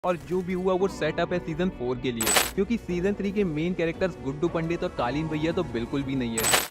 और जो भी हुआ वो सेटअप है सीजन 4 के लिए, क्योंकि सीजन 3 के मेन कैरेक्टर्स गुड्डू पंडित और कालीन भैया तो बिल्कुल भी नहीं है।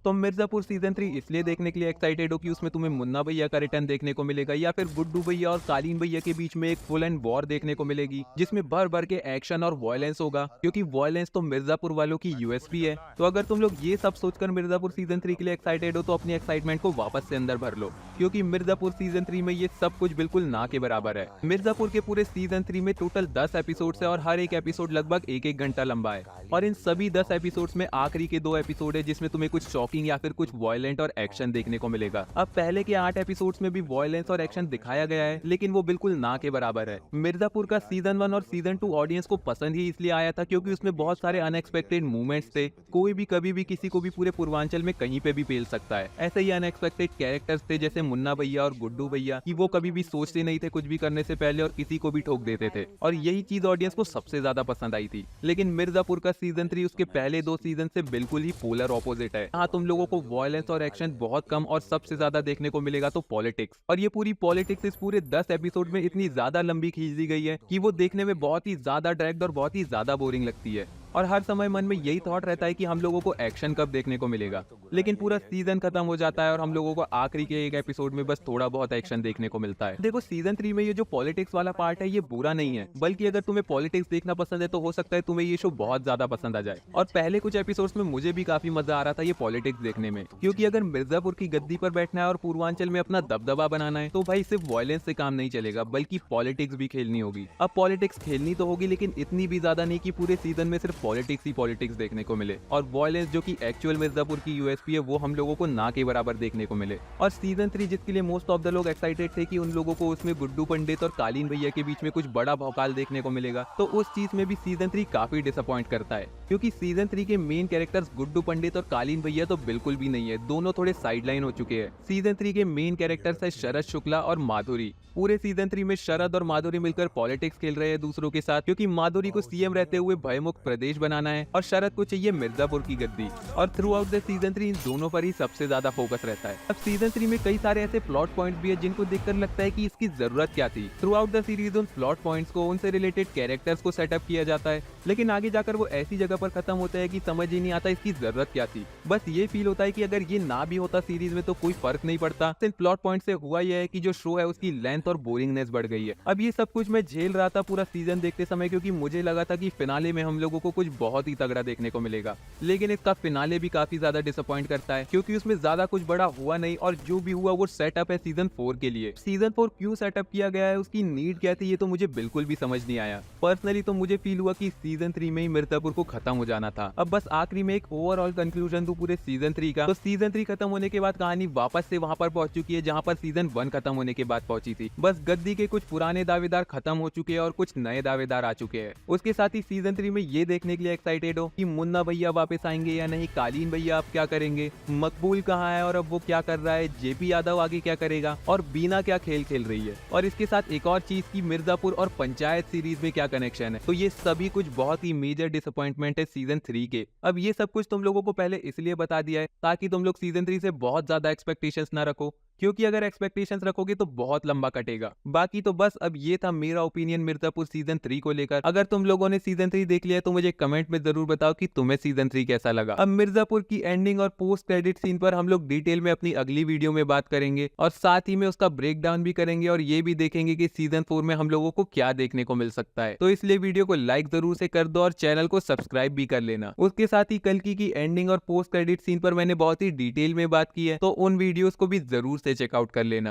तो मिर्जापुर सीजन 3 इसलिए देखने के लिए एक्साइटेड हो कि उसमें तुम्हें मुन्ना भैया का रिटर्न देखने को मिलेगा, या फिर गुड्डू भैया और कालीन भैया के बीच में एक फुल एंड वॉर देखने को मिलेगी जिसमें भर भर के एक्शन और वायलेंस होगा, क्योंकि वायलेंस तो मिर्जापुर वालों की यूएसपी है। तो अगर तुम लोग ये सब सोचकर मिर्जापुर सीजन 3 के लिए एक्साइटेड हो तो अपनी एक्साइटमेंट को वापस से अंदर भर लो, क्योंकि मिर्जापुर सीजन 3 में ये सब कुछ बिल्कुल ना के बराबर है। मिर्जापुर के पूरे सीजन 3 में टोटल 10 एपिसोड है और हर एक एपिसोड लगभग 1-1 घंटा लंबा है, और इन सभी 10 एपिसोड्स में आखिरी के 2 एपिसोड है जिसमें तुम्हें कुछ शॉकिंग या फिर कुछ वॉयलेंट और एक्शन देखने को मिलेगा। अब पहले के 8 एपिसोड्स में भी वॉयलेंस और एक्शन दिखाया गया है, लेकिन वो बिल्कुल ना के बराबर है। मिर्जापुर का सीजन 1 और सीजन 2 ऑडियंस को पसंद ही इसलिए आया था क्योंकि उसमें बहुत सारे अनएक्सपेक्टेड मूवमेंट्स थे। कोई भी कभी भी किसी को भी पूरे पूर्वांचल में कहीं पे भी पेल सकता है। ऐसे ही अनएक्सपेक्टेड कैरेक्टर्स थे जैसे मुन्ना भैया और गुड्डू भैया, कि वो कभी भी सोचते नहीं थे कुछ भी करने से पहले और किसी को भी ठोक देते थे, और यही चीज ऑडियंस को सबसे ज्यादा पसंद आई थी। लेकिन मिर्जापुर का सीजन 3 उसके पहले 2 सीजन से बिल्कुल ही पोलर ऑपोजिट है। यहाँ तुम लोगों को वॉयलेंस और एक्शन बहुत कम और सबसे ज्यादा देखने को मिलेगा तो पॉलिटिक्स, और ये पूरी पॉलिटिक्स इस पूरे 10 एपिसोड में इतनी ज्यादा लंबी खींच दी गई है कि वो देखने में बहुत ही ज्यादा ड्रैग्ड और बहुत ही ज्यादा बोरिंग लगती है। और हर समय मन में यही थॉट रहता है कि हम लोगों को एक्शन कब देखने को मिलेगा, लेकिन पूरा सीजन खत्म हो जाता है और हम लोगों को आखिरी के एक एपिसोड में बस थोड़ा बहुत एक्शन देखने को मिलता है। देखो सीजन 3 में ये जो पॉलिटिक्स वाला पार्ट है ये बुरा नहीं है, बल्कि अगर तुम्हें पॉलिटिक्स देखना पसंद है तो हो सकता है तुम्हें ये शो बहुत ज्यादा पसंद आ जाए। और पहले कुछ एपिसोड्स में मुझे भी काफी मजा आ रहा था ये पॉलिटिक्स देखने में, क्योंकि अगर मिर्जापुर की गद्दी पर बैठना है और पूर्वांचल में अपना दबदबा बनाना है तो भाई सिर्फ वॉयलेंस से काम नहीं चलेगा, बल्कि पॉलिटिक्स भी खेलनी होगी। अब पॉलिटिक्स खेलनी तो होगी, लेकिन इतनी भी ज्यादा नहीं कि पूरे सीजन में सिर्फ पॉलिटिक्स ही पॉलिटिक्स देखने को मिले, और वॉयलेंस जो कि एक्चुअल मिर्जापुर की यूएसपी है वो हम लोगों को ना के बराबर देखने को मिले। और सीजन 3 जिसके लिए मोस्ट ऑफ द लोग एक्साइटेड थे कि उन लोगों को उसमें गुड्डू पंडित और कालीन भैया के बीच में कुछ बड़ा भौकाल देखने को मिलेगा, तो उस चीज में भी सीजन 3 काफी डिसअपॉइंट करता है, क्योंकि सीजन 3 के मेन कैरेक्टर्स गुड्डू पंडित और कालीन भैया तो बिल्कुल भी नहीं है, दोनों थोड़े साइडलाइन हो चुके हैं। सीजन 3 के मेन कैरेक्टर्स है शरद शुक्ला और माधुरी। पूरे सीजन 3 में शरद और माधुरी मिलकर पॉलिटिक्स खेल रहे हैं दूसरों के साथ, क्योंकि माधुरी को सीएम रहते हुए भयमुक्त प्रदेश बनाना है और शरद को चाहिए मिर्जापुर की गद्दी। और थ्रू आउट द सीजन 3 इन दोनों पर ही सबसे ज्यादा फोकस रहता है। अब सीजन 3 में कई सारे ऐसे प्लॉट पॉइंट्स भी है जिनको देखकर लगता है कि इसकी जरूरत क्या थी। थ्रू आउट द सीरीज उन प्लॉट पॉइंट्स को, उनसे रिलेटेड कैरेक्टर्स को सेटअप किया जाता है, लेकिन आगे जाकर वो ऐसी जगह पर खत्म होता है कि समझ ही नहीं आता इसकी जरूरत क्या थी। बस ये फील होता है कि अगर ये ना भी होता सीरीज में तो कोई फर्क नहीं पड़ता। इन प्लॉट पॉइंट से हुआ यह है कि जो शो है उसकी लेंथ और बोरिंगनेस बढ़ गई है। अब ये सब कुछ मैं झेल रहा था पूरा सीजन देखते समय, क्योंकि मुझे लगा था कि फिनाले में हम लोगों को कुछ बहुत ही तगड़ा देखने को मिलेगा, लेकिन इसका फिनाले भी काफी ज्यादा डिसअपॉइंट करता है, क्योंकि उसमें ज्यादा कुछ बड़ा हुआ नहीं, और जो भी हुआ वो सेटअप है सीजन 4 के लिए। सीजन 4 क्यों सेटअप किया गया है, उसकी नीड क्या थी, ये तो मुझे बिल्कुल भी समझ नहीं आया। पर्सनली तो मुझे फील हुआ कि सीजन 3 में ही मिर्जापुर को खत्म हो जाना था। अब बस आखिरी में एक ओवरऑल कंक्लूजन दूं पूरे सीजन 3 का, तो सीजन 3 खत्म होने के बाद कहानी वापस से वहां पर पहुंच चुकी है जहां पर सीजन 1 खत्म होने के बाद पहुंची थी। बस गद्दी के कुछ पुराने दावेदार खत्म हो चुके हैं और कुछ नए दावेदार आ चुके हैं। उसके साथ ही सीजन 3 में ये देखने के लिए एक्साइटेड हो कि मुन्ना भैया वापस आएंगे या नहीं, कालीन भैया अब क्या करेंगे, मकबूल कहाँ है और अब वो क्या कर रहा है, जेपी यादव आगे क्या करेगा, और बीना क्या खेल खेल रही है, और इसके साथ एक और चीज की मिर्जापुर और पंचायत सीरीज में क्या कनेक्शन है। तो ये सभी कुछ बहुत ही मेजर डिसअपॉइंटमेंट है सीजन 3 के। अब ये सब कुछ तुम लोगों को पहले इसलिए बता दिया है ताकि तुम लोग सीजन 3 से बहुत ज्यादा एक्सपेक्टेशंस ना रखो, क्योंकि अगर एक्सपेक्टेशंस रखोगे तो बहुत लंबा कटेगा। बाकी तो बस अब ये था मेरा ओपिनियन मिर्जापुर सीजन 3 को लेकर। अगर तुम लोगों ने सीजन 3 देख लिया तो मुझे कमेंट में जरूर बताओ कि तुम्हें सीजन 3 कैसा लगा। अब मिर्जापुर की एंडिंग और पोस्ट क्रेडिट सीन पर हम लोग डिटेल में अपनी अगली वीडियो में बात करेंगे, और साथ ही में उसका ब्रेक डाउन भी करेंगे, और ये भी देखेंगे कि सीजन 4 में हम लोगों को क्या देखने को मिल सकता है। तो इसलिए वीडियो को लाइक जरूर से कर दो और चैनल को सब्सक्राइब भी कर लेना। उसके साथ ही कल्कि की एंडिंग और पोस्ट क्रेडिट सीन पर मैंने बहुत ही डिटेल में बात की है, तो उन वीडियोस को भी जरूर से चेकआउट कर लेना।